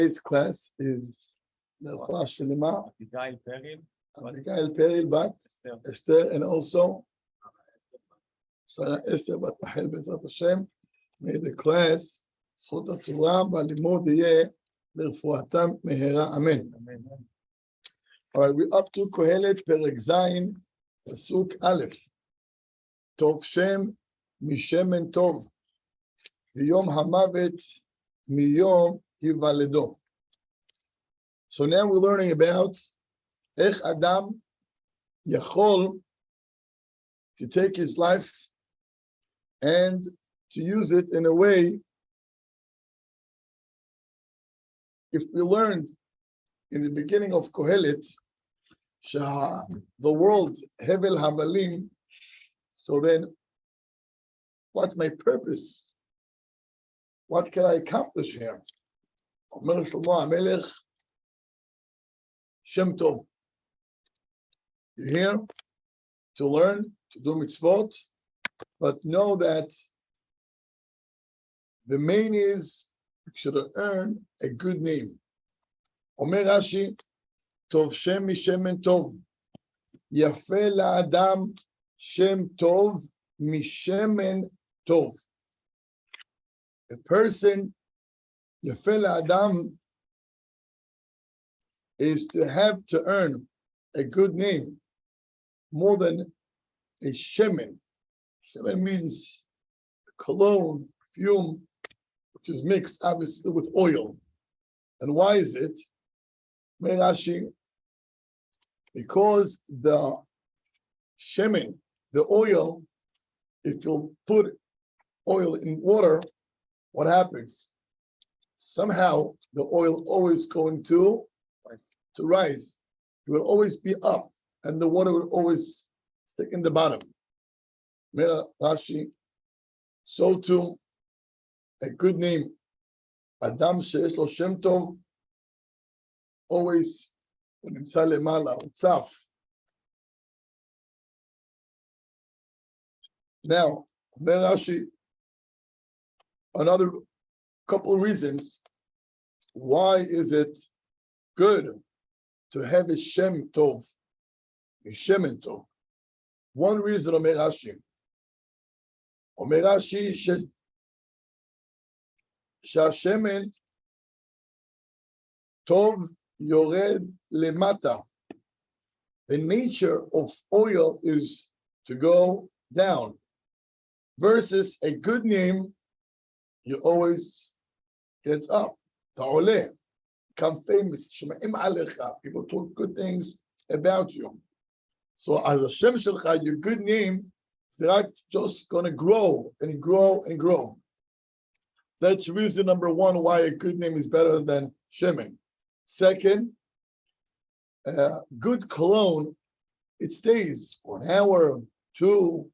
Today's class is Nerfa Shelema, Abigail Peril Bat Esther, and also Sarah Esther Bat Mahel Bezrat Hashem. May the class Zchut HaTorah Balimud yeh L'Refuatam Mehera. Amen. All right, we're up to Kohelet Perek Zayin Pasuk Aleph. Tov Shem Mishemen Tov V'yom Hamavet Miyom Hivaledo. So now we're learning about Ech Adam Yachol to take his life and to use it in a way. If we learned in the beginning of Kohelet, the world Hevel Havalim, so then what's my purpose? What can I accomplish here? Omer Shlomo HaMelech Shem Tov. You're here to learn, to do mitzvot, but know that the main is you should earn a good name. Omer Rashi, Tov Shem Mishemen Tov. Yafe la'adam Shem Tov Mishemen Tov. A person, Yafe la'adam, is to have to earn a good name more than a shemen. Shemen means cologne, perfume, which is mixed obviously with oil. And why is it? Rashi, because the shemen, the oil, if you put oil in water, what happens? Somehow the oil always going to rise. It will always be up, and the water will always stick in the bottom. Rashi, so too, a good name, Adam sheyesh lo Shem Tov, always nimtza lemala, Otzar. Now, Rashi, another couple of reasons why is it good to have a Shem Tov, a Shemen Tov. One reason, Omer Rashi, שהשמן טוב יורד למטה. The nature of oil is to go down, versus a good name, you always gets up. ta'oleh, become famous. People talk good things about you. So as a Shem Shelcha, your good name is not just going to grow and grow and grow. That's reason number one why a good name is better than Shemen. Second, good cologne, it stays for an hour, 2,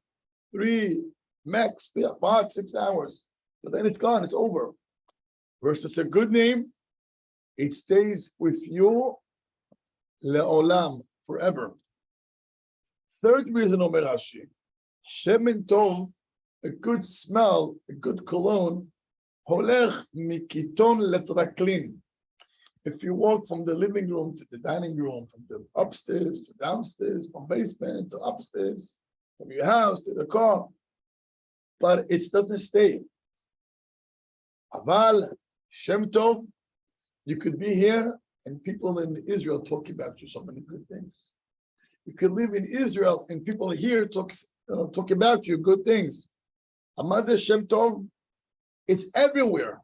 3, max 5, 6 hours. But then it's gone, it's over. Versus a good name, it stays with you le'olam, forever. Third reason, Omer Rashi, Shemen Tov, a good smell, a good cologne, holech mikiton letraklin. If you walk from the living room to the dining room, from the upstairs to downstairs, from basement to upstairs, from your house to the car, but it doesn't stay. Aval Shem Tov, you could be here and people in Israel talk about you so many good things. You could live in Israel and people here talk about you good things. Amad Shem Tov, it's everywhere.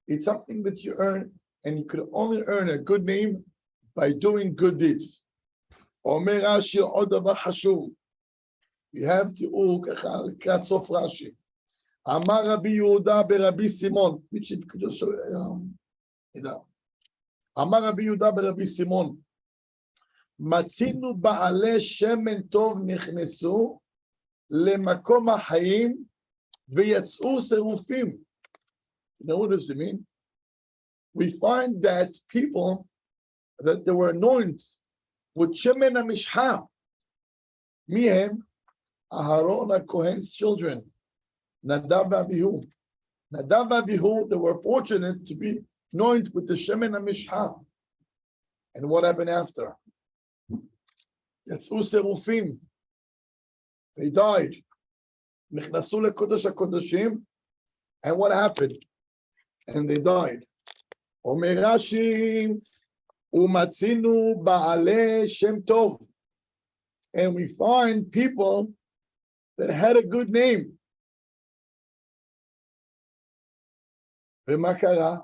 It's something that you earn, and you could only earn a good name by doing good deeds. Omer Rashi, Odavar Hashuv. You have to Katsof Rashi. Amar Rabbi Yehuda beRabbi Simon, which it could just show. Amar Rabbi Yehuda beRabbi Simon. Matzinu ba'alei shemen tov nichnesu lemakom ha'chaim v'yatz'u serufim. You know what does it mean? We find that people that they were anointed with shemen hamishcha. Mihem Aharon HaKohen's children, Nadab and Abihu. Nadav and Avihu, they were fortunate to be anointed with the Shemen HaMishcha. And what happened after? יצאו סירופים. They died. נכנסו לקודש הקודשים. And what happened? And they died. אומר רש"י, ומצינו בעלי שם טוב. And we find people that had a good name. ומה קרה?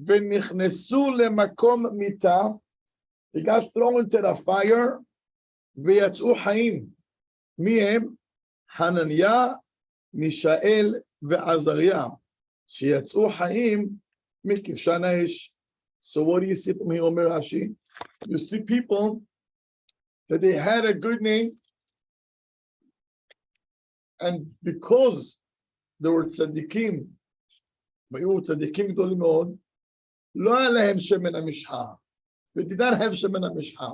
ונכנסו למקום מיתה. They got thrown into the fire. ויצאו חיים. מי הם? חנניה, מישאל ועזריה. שיצאו חיים מכבשן האש. So what do you see from here, Omer Rashi? You see people that they had a good name, and because they were tzaddikim, והיו צדיקים גדולים מאוד, לא היה להם שמן המשחה. They did not have שמן המשחה.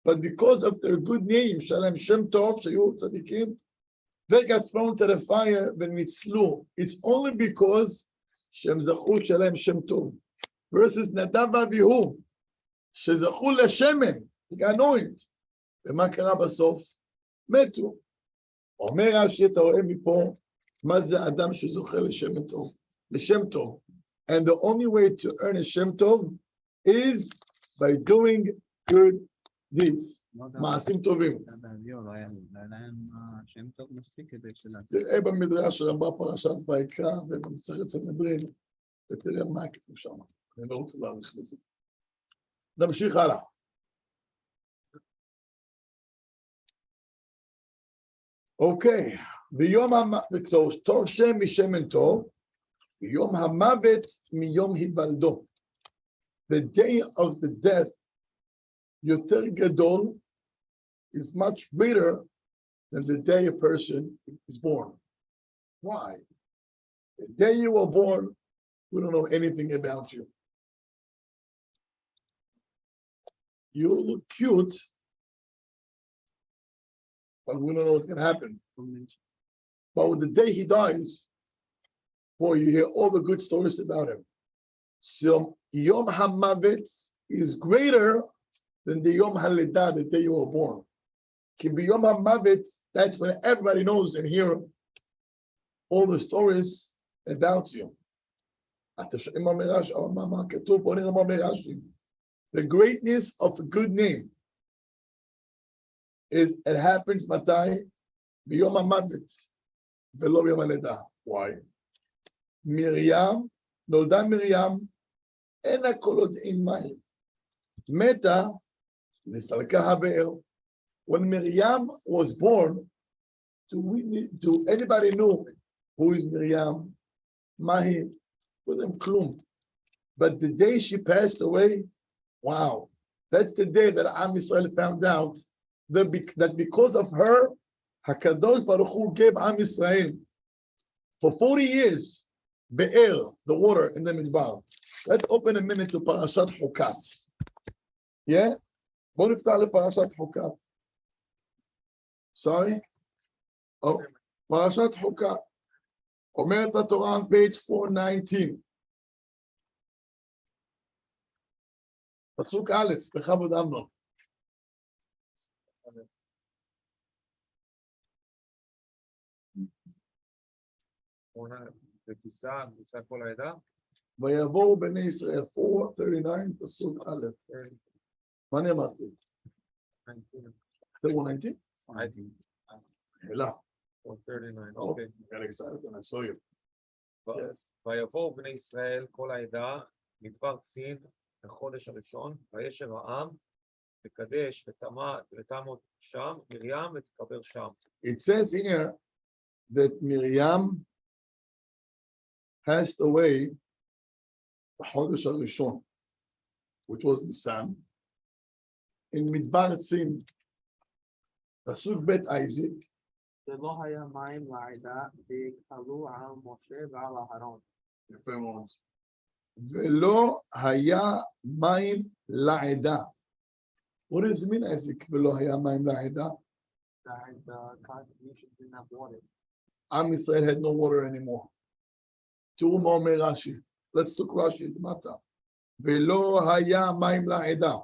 But because of their good name, שלהם שם טוב, שהיו צדיקים, they got thrown to the fire וניצלו. It's only because שהם זכו שלהם שם טוב. Versus נדב ואביהו, שזכו לשמן, they got anointed. ומה קרה בסוף? מתו. אומר רש"י, אתה רואה מפה, מה זה אדם שזוכה לשם טוב? לשם טוב. And the only way to earn a שם טוב is by doing good deeds. מעשים טובים. תראה במדרש רבה פרשת ויקרא ובמסכת סנהדרין, ותראה מה כתוב שם. אני לא רוצה להאריך בזה. נמשיך הלאה. אוקיי, טוב שם משמן טוב, ביום המוות מיום היוולדו. The day of the death, יותר גדול, is much greater than the day a person is born. Why? The day you were born, we don't know anything about you. You look cute, but we don't know what's going to happen. But with the day he dies, boy, you hear all the good stories about him. So Yom HaMavet is greater than the Yom HaLedah, the day you were born. Yom HaMavet, that's when everybody knows and hear all the stories about you. The greatness of a good name is, it happens matai biyom hamavet velo biyom haleda. Why? Miriam, nolda Miriam, ena kol hod'in mayim. Meta, נסתלקה הבאר. When Miriam was born, do anybody know who is Miriam? Mahi, wasn't klum. But the day she passed away, wow, that's the day that Am Yisrael found out that because of her, HaKadosh Baruch Hu gave Am Yisrael for 40 years, Be'er, the water in the Midbar. Let's open a minute to Parashat Hukat. Yeah? בואו נפתח לפרשת חוקת. Sorry? Oh, פרשת חוקת. אומרת התורה on page 419. פסוק א', בכבוד אמנון. ותישא כל העדה. ויבואו בני ישראל, 439, פסוק א'. מה אני אמרתי? 419? אלא. 439, אוקיי. got excited when I saw you. Yes. ויבואו בני ישראל כל העדה מדבר צין בחודש הראשון, וישב העם וקדש ותמות שם מרים ותקבר שם. It says here that Miriam passed away בחודש הראשון, which was Nisan, in מדבר צין, פסוק בית אייזיק. ולא היה מים לעדה, ויקהלו על משה ועל אהרון. יפה מאוד. ולא היה מים לעדה. What does it mean, Isaac? ולא היה מים לעדה? The congregation didn't have water. Am Yisrael had no water anymore. תראו מה אומר רש"י. Let's look רש"י למטה. ולא היה מים לעדה.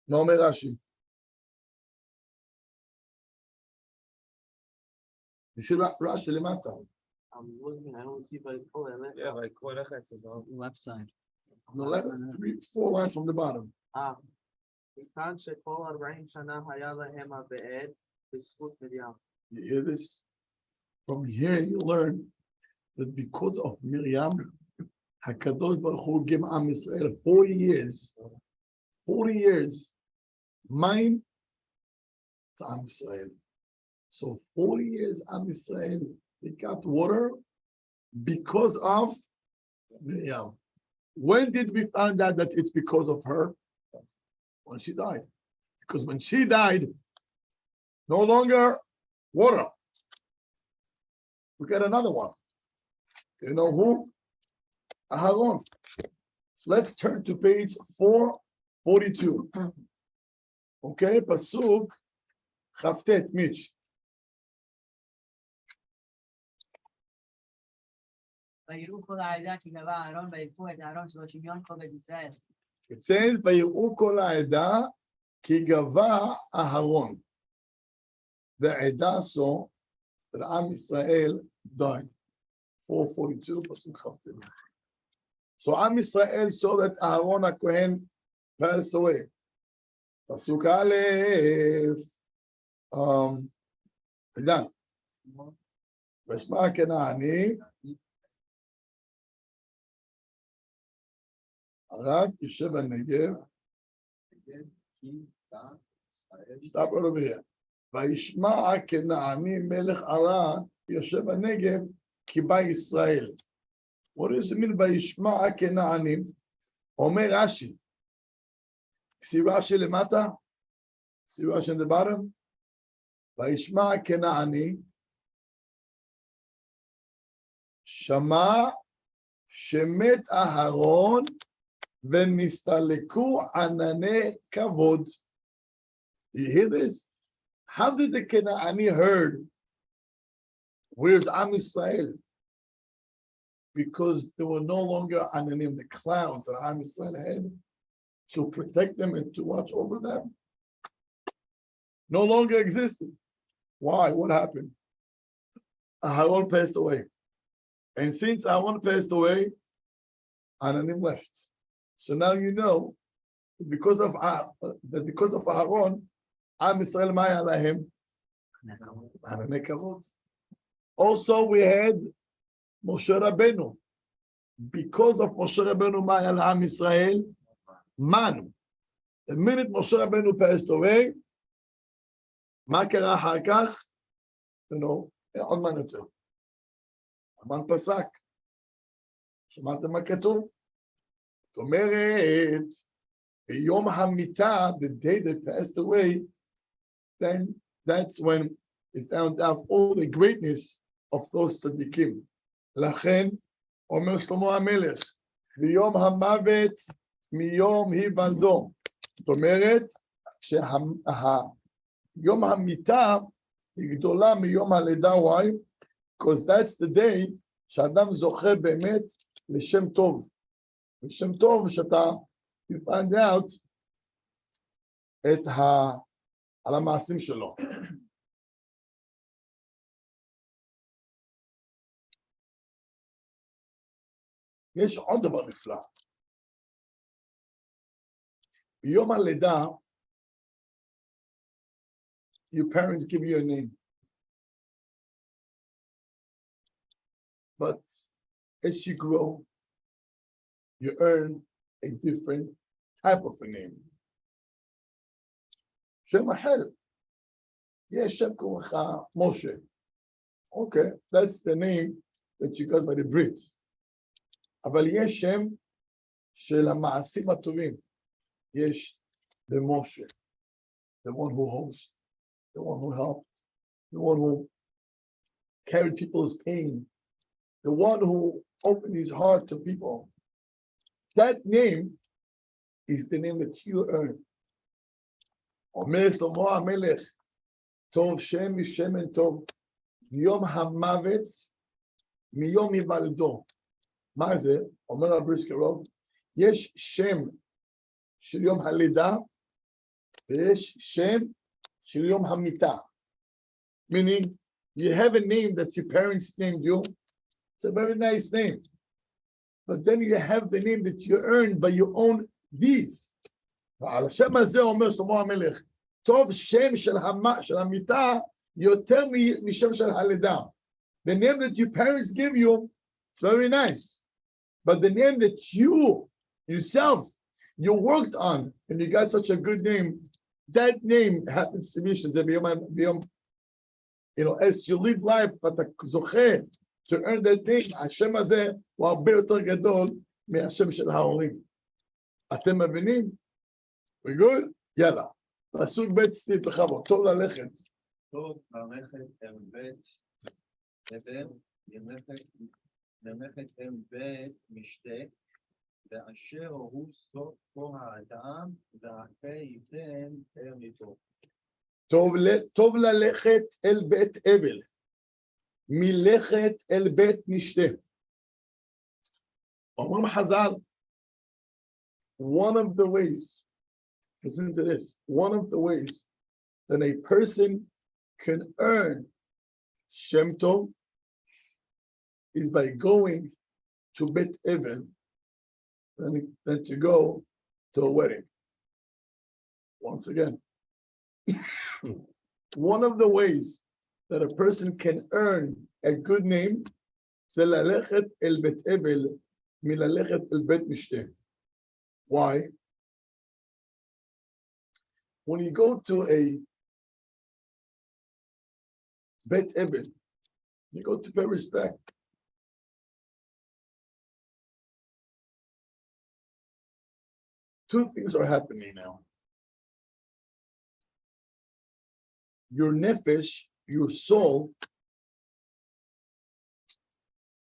מה אומר רש"י? תראו רש"י למטה. I'm looking, I don't see by Kohelet. Yeah, like Kohelet says on Left side. On the left, 4 lines from the bottom. מכאן שכל 40 שנה היה להם הבעד בזכות מרים. You hear this? From here you learn that because of Miriam, HaKadosh Baruch Hu gave Am Yisrael 40 years, mine to Am Yisrael. So 40 years Am Yisrael, they got water because of Miriam. When did we find out that it's because of her? When she died. Because when she died, no longer water. We got another one. You know who? Aharon. Let's turn to page 442. Okay, Pasuk Chavtet, Mitch. ויראו כל העדה כי גבה אהרון ויקחו את אהרון 30 יום כל בית ישראל. It says, ויראו כל העדה כי גבה אהרון. The עדה saw that Am Yisrael died. 442, Pasuk Chavtet. So Am Yisrael saw that Aaron HaKohen passed away. Pasuk Aleph. עידן. ושמע הכנעני. ערד יושב בנגב. Stop right over here. וישמע הכנעני מלך ערד יושב בנגב כי בא ישראל. What does it mean וישמע הכנעני? אומר רש"י. See Rashi למטה? See Rashi in the bottom? וישמע הכנעני שמע שמת אהרון ונסתלקו ענני כבוד. You hear this? How did the Kenani heard? Where's Am Yisrael? Because there were no longer ananim, the clouds that Am Yisrael had to protect them and to watch over them. No longer existed. Why? What happened? Aaron passed away. And since Aaron passed away, ananim left. So now you know because of Aaron, Am Yisrael Maya Lahem. Also, we had Moshe Rabbeinu. Because of Moshe Rabbeinu Maya Am Yisrael, Manu. The minute Moshe Rabbeinu passed away, מה קרה אחר כך? עוד מה נצא. המן פסק. שמעתם מה כתוב? זאת אומרת, ביום המיטה, the day that passed away, then that's when it found out all the greatness of those tzaddikim. לכן, אומר שלמה המלך, ביום המוות מיום היוולדו. זאת אומרת, יום המיטה היא גדולה מיום הלידה, why? Because that's the day שאדם זוכה באמת לשם טוב. לשם טוב שאתה you find out על המעשים שלו. יש עוד דבר נפלא. ביום הלידה, your parents give you a name. But as you grow, you earn a different type of a name. שם אחר. יש שם קוראים לך משה. Okay, that's the name that you got by the Brit. אבל יש שם של המעשים הטובים. יש במשה. The one who hosts, the one who helped, the one who carried people's pain, the one who opened his heart to people. That name is the name that you earn. אומר שלמה המלך, טוב שם משמן טוב. יום המוות מיום היוולדו. מה זה? אומר הבריסקרוב, יש שם של יום הלידה, ויש שם של יום המיתה. Meaning, you have a name that your parents named you. It's a very nice name. But then you have the name that you earned by your own deeds. ועל השם הזה אומר שלמה המלך, טוב שם של המיתה יותר משם של הלידה. The name that your parents give you, it's very nice. But the name that you yourself, you worked on, and you got such a good name, that name happens to be, as you live life, but to earn that name, השם הזה הוא הרבה יותר גדול מהשם של ההורים. אתם מבינים? We good? יאללה. פסוק ב' סטיב בכבוד, טוב ללכת. טוב ללכת אל בית עבר, ללכת אל בית משתה, ואשר הוא סוף כל האדם, ואחרי ייתן אל מיתו. טוב ללכת אל בית אבל, מלכת אל בית משתה. אומרים חז"ל, one of the ways, listen to this, one of the ways that a person can earn Shem Tov is by going to Bet Evel than to go to a wedding. Once again, one of the ways that a person can earn a good name is ללכת אל בית אבל מללכת אל בית משתה. Why? When you go to a Bet Evel, you go to pay respect. Two things are happening now. Your nefesh, your soul,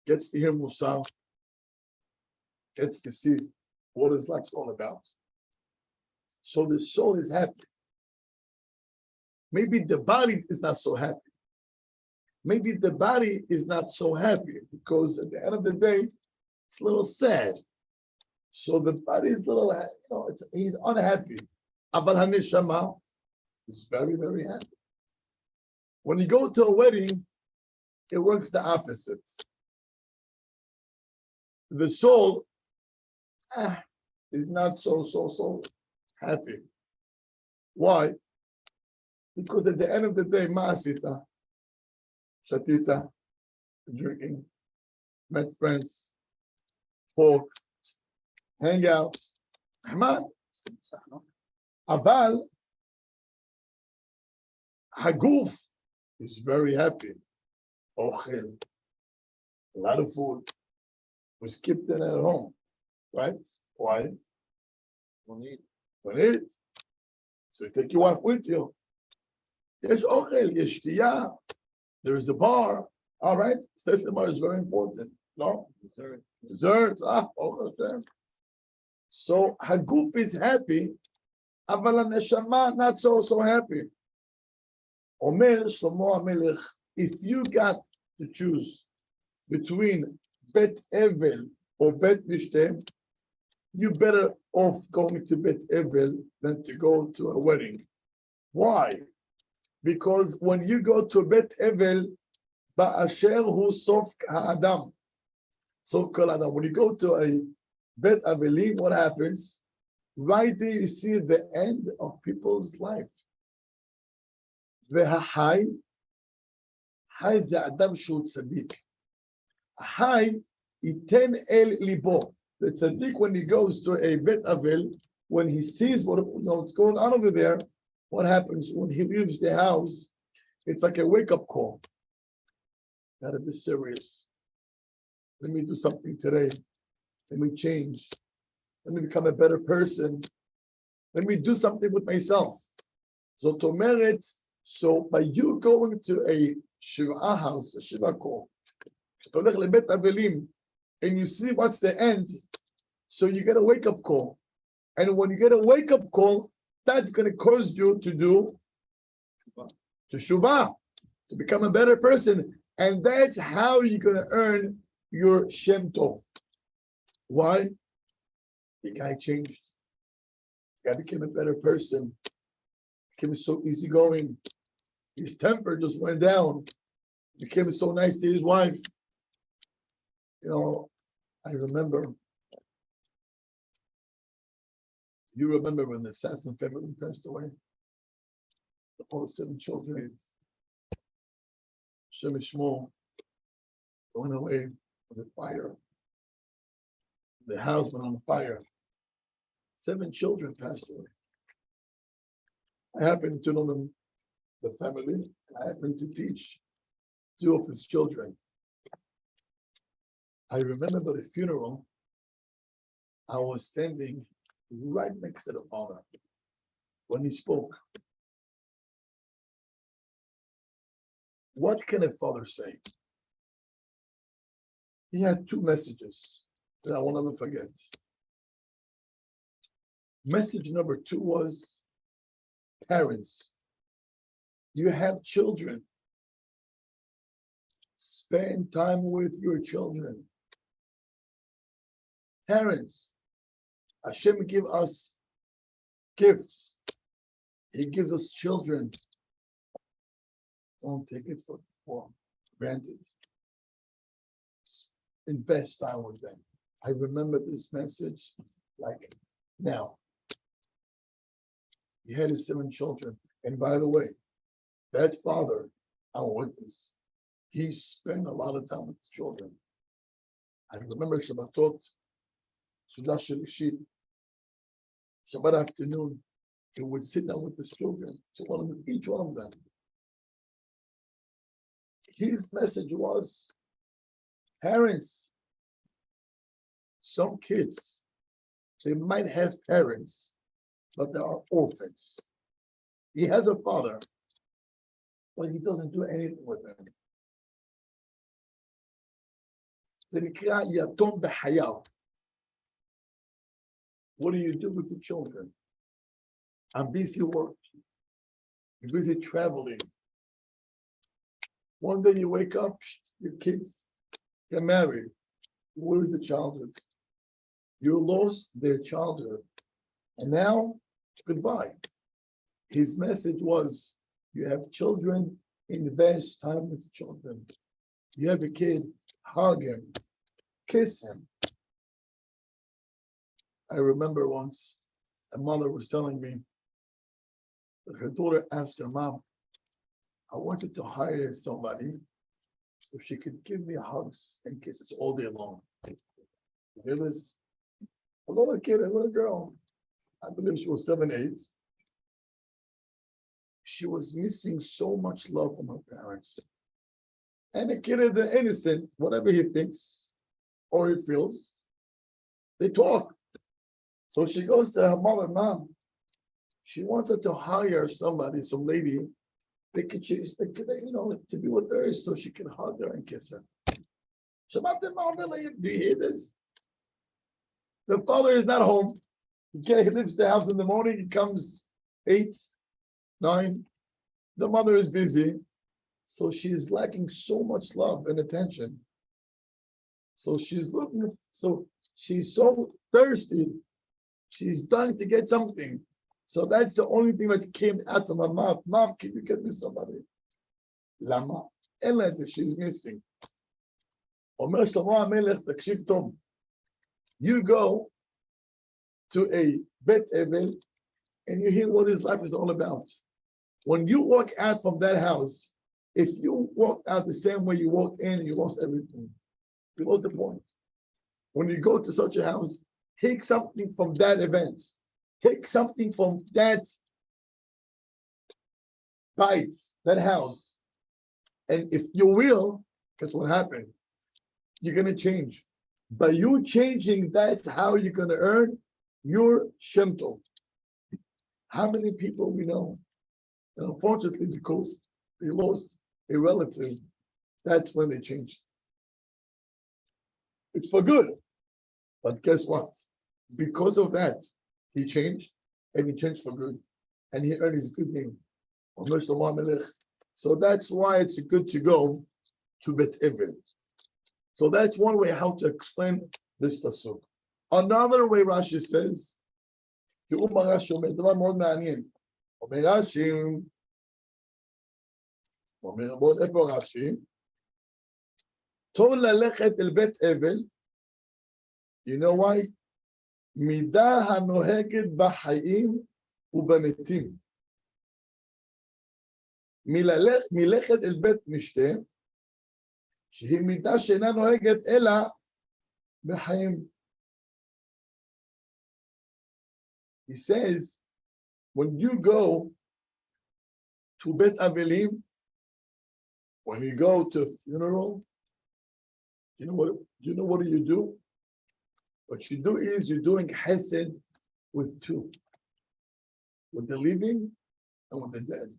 gets to hear Musar, gets to see what his life's all about. So the soul is happy. Maybe the body is not so happy. Maybe the body is not so happy because at the end of the day, it's a little sad. So the body is a little, he's unhappy. Abal HaNeshama is very, very happy. When you go to a wedding, it works the opposite. The soul is not so happy. Why? Because at the end of the day, ma'asita, shatita, drinking, met friends, talk, hang out. Aval, haguf is very happy. Ochel, a lot of food. We skipped it at home, right? Why? Don't eat. So you take your wife with you. Yes, ochel, yes, shtiya. There is a bar. All right, station bar is very important. No? Desserts. Okay. So haguf is happy, aval haneshama not so happy. Omer Shlomo HaMelech, if you got to choose between Bet Evel or Bet Mishtem, you better off going to Bet Evel than to go to a wedding. Why? Because when you go to Bet Evel, Ba'asher hu sof ha'adam. Sof kol adam. When you go to a Bet Avelim, what happens? Right there you see the end of people's life. והחי, חי זה אדם שהוא צדיק. החי ייתן אל ליבו. The tzaddik, when he goes to a Bet Avel, when he sees what's going on over there, what happens when he leaves the house, it's like a wake-up call. Gotta be serious. Let me do something today. Let me change. Let me become a better person. Let me do something with myself. זאת אומרת, so by you going to a Shiva house, a Shiva call, and you see what's the end, so you get a wake-up call. And when you get a wake-up call, that's going to cause you to do Teshuvah. to become a better person. And that's how you're going to earn your Shem Tov. Why? The guy changed. The guy became a better person. Became so easygoing. His temper just went down. Became so nice to his wife. You know, I remember. You remember when the assassin family passed away? All the 7 children. Shem Shmuel going away with the fire. The house went on fire. 7 children passed away. I happened to know them, the family. I happened to teach 2 of his children. I remember the funeral. I was standing right next to the father when he spoke. What can a father say? He had 2 messages that I will never forget. Message number 2 was, parents, you have children. Spend time with your children. Parents, Hashem give us gifts. He gives us children. Don't take it for granted. Invest time with them. I remember this message like now. He had his 7 children. And by the way, that father, our witness, he spent a lot of time with his children. I remember Shabbatot, Sudah Shalishit, Shabbat afternoon, he would sit down with his children, each one of them. His message was, parents, some kids, they might have parents, but they are orphans. He has a father, but he doesn't do anything with them. What do you do with the children? I'm busy working. You're busy traveling. One day you wake up, your kids get married. Where is the childhood? You lost their childhood. And now, goodbye. His message was, you have children, invest time with children. You have a kid, hug him, kiss him. I remember once, a mother was telling me that her daughter asked her mom, I wanted to hire somebody so she could give me hugs and kisses all day long. There was a little kid, a little girl, I believe she was 7, 8. She was missing so much love from her parents. And the kid is innocent, whatever he thinks or he feels, they talk. So she goes to her mother, mom, she wants her to hire somebody, some lady, they could choose, to be with her so she can hug her and kiss her. Shabbat do you hear this? The father is not home. He leaves the house in the morning, he comes 8, 9. The mother is busy. So she's lacking so much love and attention. So she's so thirsty. She's dying to get something. So that's the only thing that came out of my mouth. Mom, can you get me somebody? Lama. She's missing. You go to a Bet Evel and you hear what his life is all about. When you walk out from that house, if you walk out the same way you walk in, you lost everything. You lost the point. When you go to such a house, take something from that event. Take something from that bite, that house. And if you will, guess what happened? You're going to change. By you changing, that's how you're going to earn your Shem Tov. How many people we know? And unfortunately, because they lost a relative, that's when they changed. It's for good. But guess what? Because of that, he changed, and he changed for good. And he earned his good name. So that's why it's good to go to Bet Evel. So that's one way how to explain this pasuk. Another way Rashi says, תראו מה רש"י אומר, דבר מאוד מעניין. אומר רש"י, אומר איפה רש"י? טוב ללכת אל בית אבל, you know why? מידה הנוהגת בחיים ובמתים. מלכת אל בית משתה, שהיא מידה שאינה נוהגת אלא בחיים. He says, when you go to Bet Avelim, when you go to a funeral, you know what do you do? What you do is you're doing chesed with two, with the living and with the dead.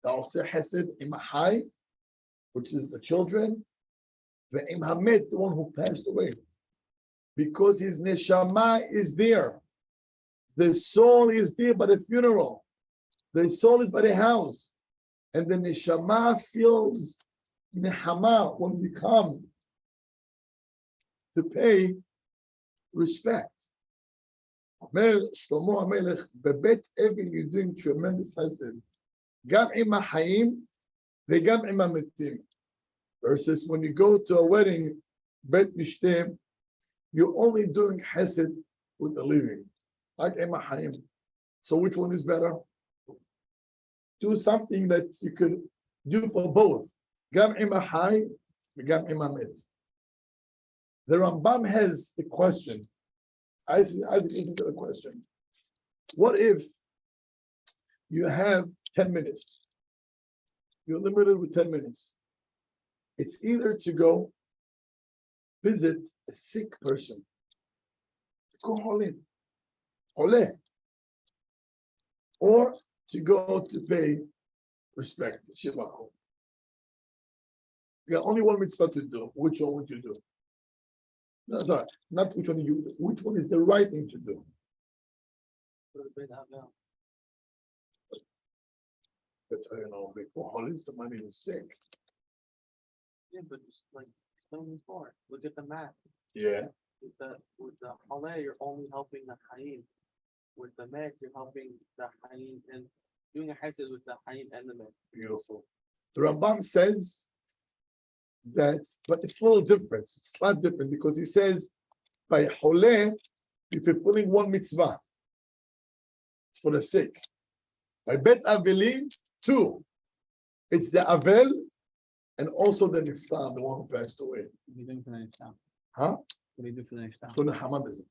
Also chesed im ha'chai, which is the children, ve'im hamet, the one who passed away, because his neshama is there. The soul is there by the funeral. The soul is by the house. And the neshama feels nehama when we come to pay respect. Shlomo HaMelech, bebet Evel, you're doing tremendous chesed. Gam im ha'chaim, vegam im hametim. Versus when you go to a wedding, bet mishtem, you're only doing chesed with the living. Like im ha'chaim. So which one is better? Do something that you could do for both. Gam im ha'chai, vegam im hamet. The Rambam has a question. I listen to the question. What if you have 10 minutes? You're limited with 10 minutes. It's either to go visit a sick person, Kohelet, or to go to pay respect, Shivako. You got only one mitzvah to do. Which one would you do? No, sorry, not which one you do. Which one is the right thing to do? But you know, before somebody is sick. Yeah, but it's like explain before. Look at the map. Yeah. With the Haleh, you're only helping the Hayim. With the Met, you're helping the Hayim and doing a Hesed with the Hayim and the Met. Beautiful. The Rambam says that, but it's a little different. It's a lot different because he says by Holeh, if you're putting one mitzvah, it's for the sick. By Bet Avelim, two. It's the Avel and also the Niftar, the one who passed away. What are you doing for the Niftar? Huh? What do you do for the Niftar? So the Hamadism.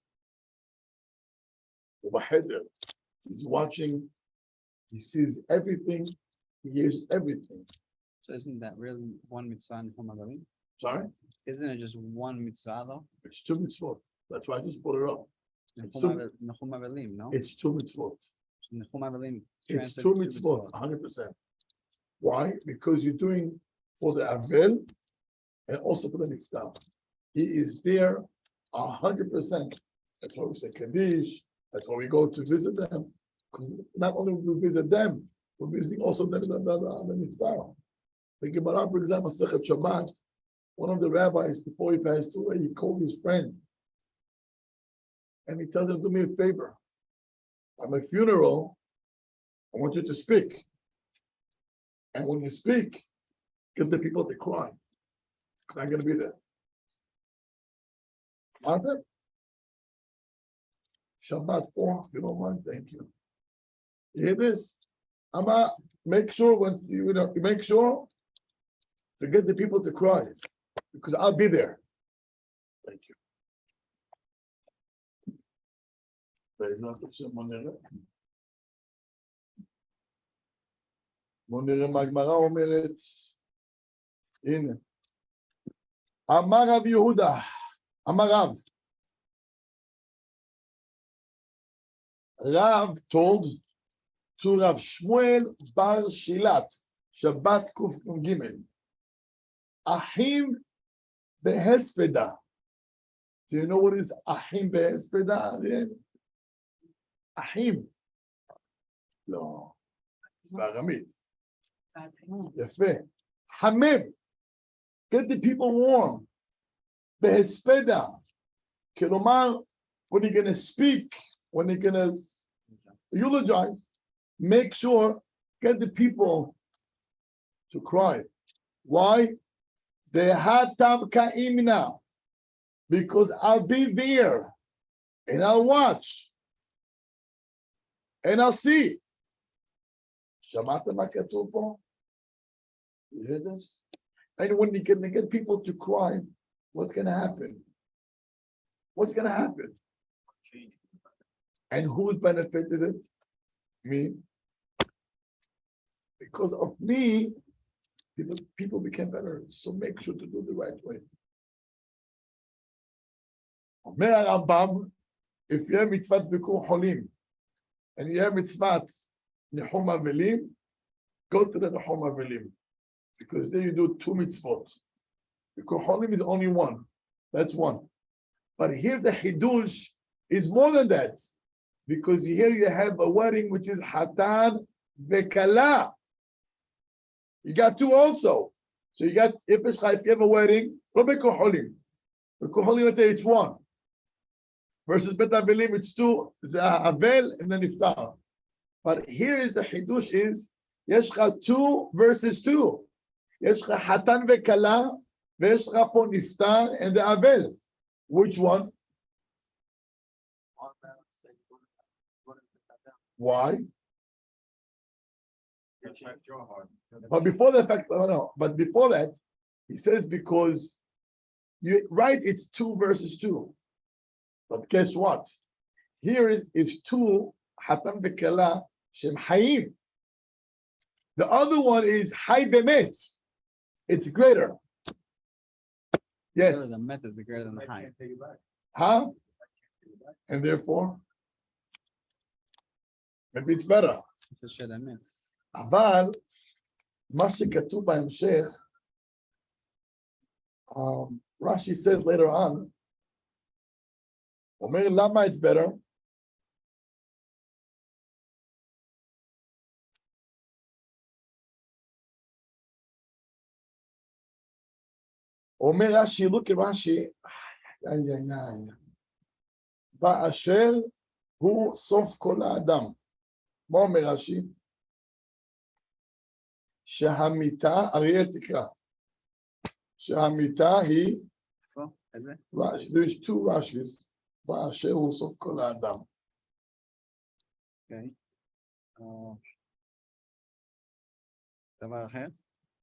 He's watching, he sees everything, he hears everything. So isn't that really one mitzvah in Nechum Avelim? Sorry? Isn't it just one mitzvah though? It's two mitzvot. That's why I just put it up. It's Nechum Avelim, no? It's two mitzvot. So Nechum Avelim It's translates two to mitzvot, 100%. Why? Because you're doing for the Avel and also for the Niftar. He is there 100%. That's why we say Kaddish. That's why we go to visit them. Not only do we visit them, we're visiting also the Niftar. The Gemara, for example, Sechet Shabbat, one of the rabbis, before he passed away, he called his friend. And he tells him, do me a favor. At my funeral, I want you to speak. And when you speak, get the people to cry. Because I'm going to be there. Martha? Shabbat 4, if you don't mind, thank you. You hear this? Ama, make sure when you make sure to get the people to cry. Because I'll be there. Thank you. בוא נראה מה הגמרא אומרת. הנה. אמר רב יהודה, אמר Rav told to Rav Shmuel Bar Shilat, Shabbat Kuf Gimel, Ahim behespeda. Do you know what is Ahim behespeda? Ahim. No, it's בארמית. יפה. חמם. Get the people warm. בהספדה. כלומר, when you're going to speak, when you're going to eulogize, make sure, get the people to cry. Why? Because I'll be there and I'll watch and I'll see. שמעתם מה כתוב פה? You hear this? And when you're going to get people to cry, what's going to happen? What's going to happen? And who's benefited it? Me. Because of me, people became better. So make sure to do the right way. אומר הרמב"ם, if you have mitzvah ביקור חולים, and you have mitzvah ניחום אבלים, go to the ניחום אבלים. Because then you do 2 mitzvot. ביקור חולים is only 1. That's 1. But here the hidush is more than that. Because here you have a wedding which is Hatan vekala. You got 2 also. So you got, if you have a wedding, לא ביקור חולים. ביקור חולים it's 1. Versus Bet Avelim, it's 2, זה האבל and then נפטר. But here is the hidush is, יש לך 2 versus 2. יש לך חתן וכלה, ויש לך פה נפטר and the אבל. Which one? Why? But before the fact, no, but before that, he says because you right, it's 2 versus 2. But guess what? Here is 2 Hatan v'Kala Shem Hayim. The other one is Hay Bemet. It's greater. Yes. The met is greater than the high. Huh? And therefore, maybe it's better. It's a shed emet. אבל מה שכתוב בהמשך, Rashi says later on, אומר למה it's better? אומר רש"י, look at רש"י, באשר הוא סוף כל האדם. מה אומר רש"י? שהמיטה, אריה תקרא, שהמיטה היא, איזה? there's 2 Rashis, באשר הוא סוף כל האדם. אוקיי. דבר אחר?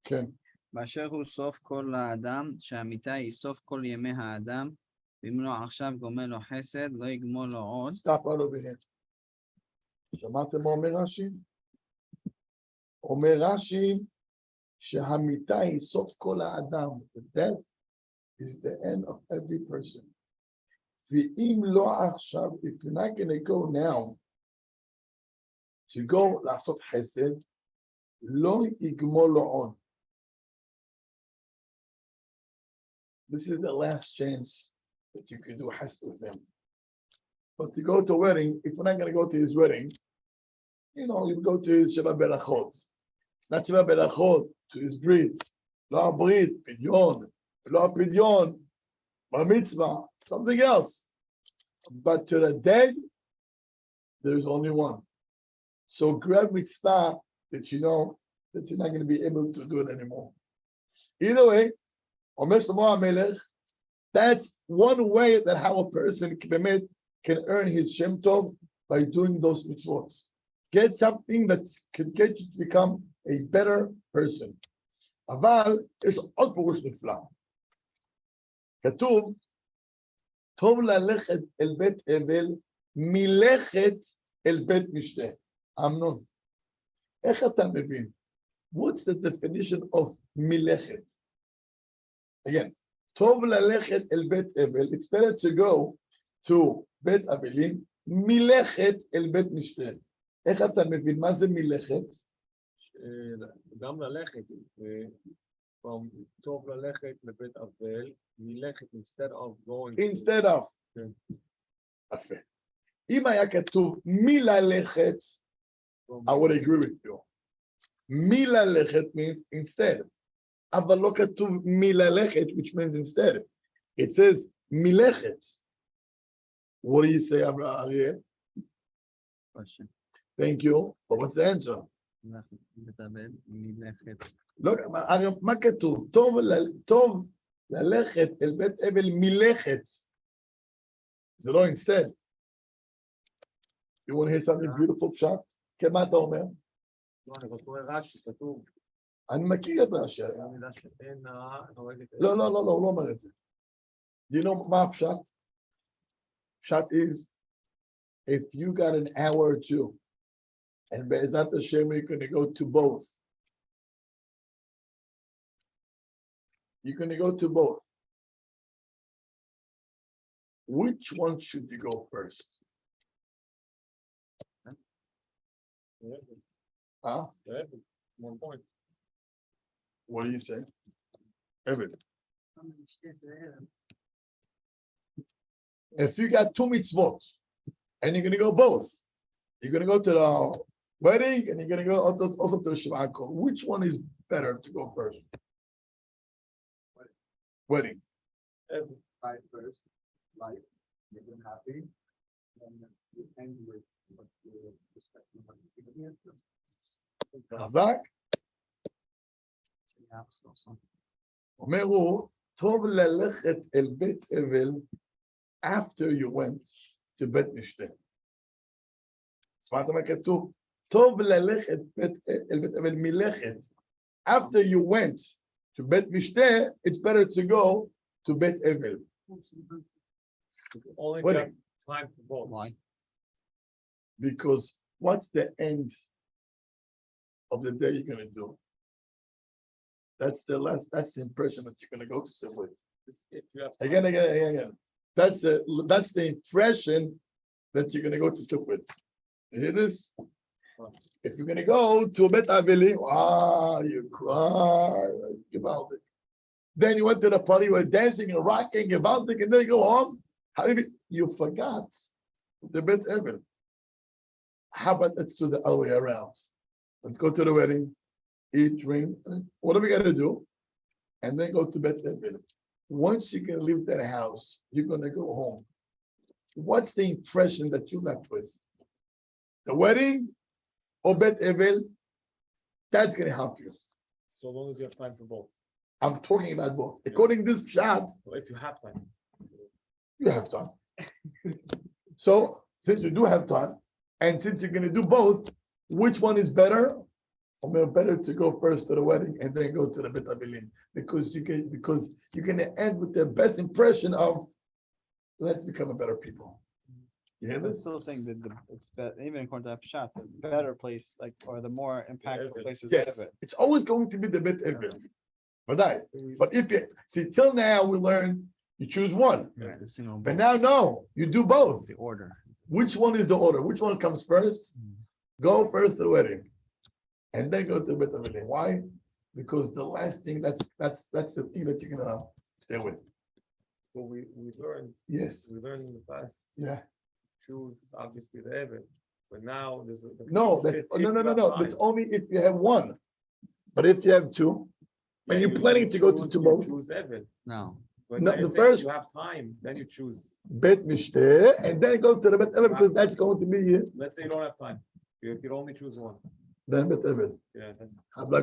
כן. באשר הוא סוף כל האדם, שהמיטה היא סוף כל ימי האדם, ואם לא עכשיו גומל לו חסד, לא יגמול לו עוד. Stop right over here. שמעתם מה אומר רש"י? אומר רש"י שהמיטה היא סוף כל האדם. Death is the end of every person. ואם לא עכשיו, if you're not going to go now, to go לעשות חסד, לא יגמול לו עוד. This is the last chance that you can do hesed with them. But to go to a wedding, if we're not going to go to his wedding, you know, you go to his Sheva Berachot. Not Sheva Berachot, to his Brit. Lo Brit, Pidyon. Lo Pidyon, Bar Mitzvah, something else. But to the dead, there's only one. So grab mitzvah that you know that you're not going to be able to do it anymore. Either way, Omer Shlomo HaMelech, that's one way that how a person can earn his Shem Tov by doing those mitzvot. Get something that can get you to become a better person. אבל יש עוד פירוש נפלא. כתוב, טוב ללכת אל בית אבל, מלכת אל בית משתה. אמנון, איך אתה מבין? What's the definition of מלכת? Again, טוב ללכת אל בית אבל, it's better to go to בית אבלים, מלכת אל בית משתה. איך אתה מבין? מה זה מלכת? גם ללכת, טוב ללכת לבית אבל, מלכת instead of going. Instead of. כן. יפה. אם היה כתוב מללכת, I would agree with you. מללכת means instead. אבל לא כתוב מללכת, which means instead. It says מלכת. What do you say, Ariel? question. Thank you. But what's the answer? מתאבד מלכת. לא, מה כתוב? טוב ללכת אל בית אבל מלכת. זה לא instead. You want to hear something beautiful, פשט? כן, מה אתה אומר? לא, אני רק קורא רש"י, כתוב, אני מכיר את רש"י. המילה שאינה נוהגת. לא, הוא לא אומר את זה. Do you know מה הפשט? פשט is, if you got an hour or two, and בעזרת השם you're going to go to both. You're going to go to both. Which one should you go first? Huh? 1 point. What do you say? Evan. If you got 2 mitzvot, and you're going to go both, you're going to go to the wedding, and you're going to go also to the Shabbat. Which one is better to go first? Wedding. Life first, life, make them happy, and then you end with what you respect and what you see. חזק. אומר הוא, טוב ללכת אל בית אבל after you went to בית משתה. שמעת מה כתוב? טוב ללכת אל בית אבל מלכת. After you went to בית משתה, it's better to go to בית אבל. Only Wedding. got time for both. Why? Because what's the end of the day you're going to do? That's the impression that you're going to go to sleep with. If you have time. Again. That's the impression that you're going to go to sleep with. You hear this? If you're going to go to a Bet Avili, you cry, about it. Then you went to the party, you were dancing and rocking, about it, and then you go home. You forgot the Bet Avili. How about let's do the other way around? Let's go to the wedding, eat, drink, what are we going to do? And then go to Bet Avili. Once you can leave that house, you're going to go home. What's the impression that you left with? The wedding or Bet Avil? That's going to help you. So long as you have time for both. I'm talking about both. According to this pshat, So if you have time. you have time. So since you do have time, and since you're going to do both, which one is better? Better to go first to the wedding and then go to the Bet Avilim, because you're going to end with the best impression of let's become a better people. You hear I'm this? still saying that it's better, even according to that shot, the better place, like, or the more impactful Yeah, places. Yes, it's always going to be the Bet Avilim. But if you see till now we learned you choose one, Right, the single but book, now no, you do both. the order. Which one is the order? Which one comes first? Go first to the wedding, and then go to the Bet Avilim. Why? Because the last thing that's the thing that you're gonna stay with. So we learned Yes. in the past, Yeah. choose obviously the Evan. But now there's No. That's only if you have one. But if you have two, and you're planning to go to two both, choose Evan. No, But No, now you're the saying first- you have time, then you choose. Bet Mishteh, and then go to the Bet Avilim because that's going to be Let's say you don't have time. You could only choose one. then Bet Avilim. Yeah. Have luck.